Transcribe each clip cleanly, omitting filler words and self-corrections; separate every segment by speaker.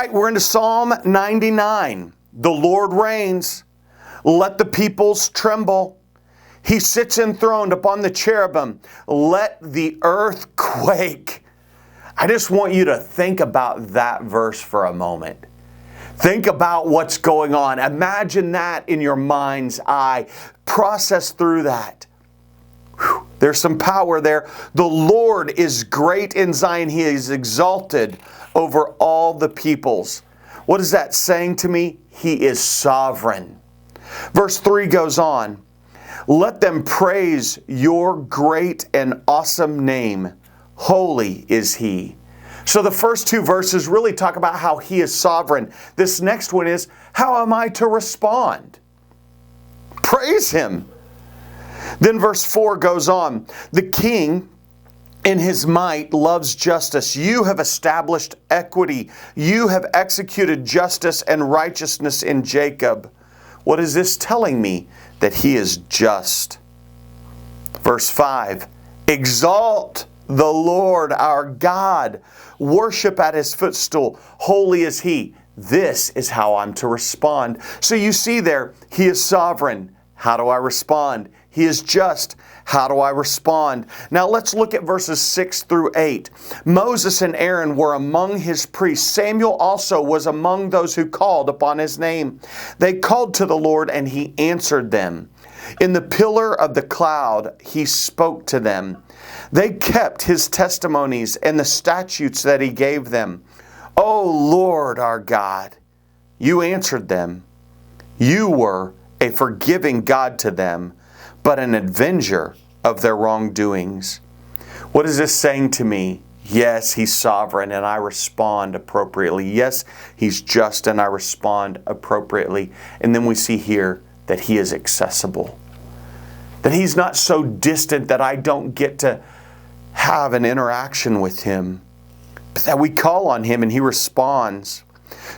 Speaker 1: right, we're into Psalm 99. The Lord reigns. Let the peoples tremble. He sits enthroned upon the cherubim. Let the earth quake. I just want you to think about that verse for a moment. Think about what's going on. Imagine that in your mind's eye. Process through that. Whew, there's some power there. The Lord is great in Zion. He is exalted over all the peoples. What is that saying to me? He is sovereign. Verse 3 goes on. Let them praise your great and awesome name. Holy is He. So the first two verses really talk about how He is sovereign. This next one is, how am I to respond? Praise Him. Then verse 4 goes on. The King in His might loves justice. You have established equity. You have executed justice and righteousness in Jacob. What is this telling me? That He is just. Verse 5. Exalt the Lord our God. Worship at His footstool. Holy is He. This is how I'm to respond. So you see there, He is sovereign. How do I respond? He is just. How do I respond? Now let's look at verses 6 through 8. Moses and Aaron were among His priests. Samuel also was among those who called upon His name. They called to the Lord and He answered them. In the pillar of the cloud He spoke to them. They kept His testimonies and the statutes that He gave them. O Lord our God, You answered them. You were a forgiving God to them, but an avenger of their wrongdoings. What is this saying to me? Yes, He's sovereign and I respond appropriately. Yes, He's just and I respond appropriately. And then we see here that He is accessible. That He's not so distant that I don't get to have an interaction with Him. But that we call on Him and He responds.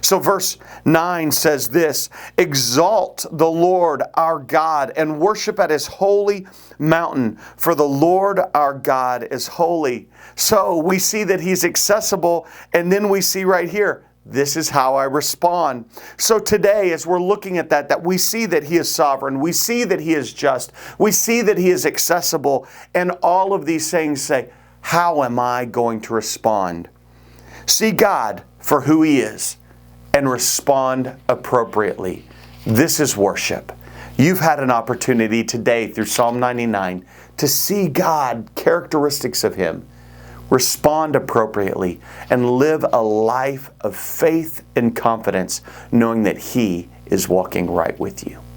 Speaker 1: So verse 9 says this, exalt the Lord our God and worship at His holy mountain, for the Lord our God is holy. So we see that He's accessible, and then we see right here, this is how I respond. So today, as we're looking at that we see that He is sovereign, we see that He is just, we see that He is accessible, and all of these things say, how am I going to respond? See God for who He is and respond appropriately. This is worship. You've had an opportunity today through Psalm 99 to see God, characteristics of Him, respond appropriately, and live a life of faith and confidence, knowing that He is walking right with you.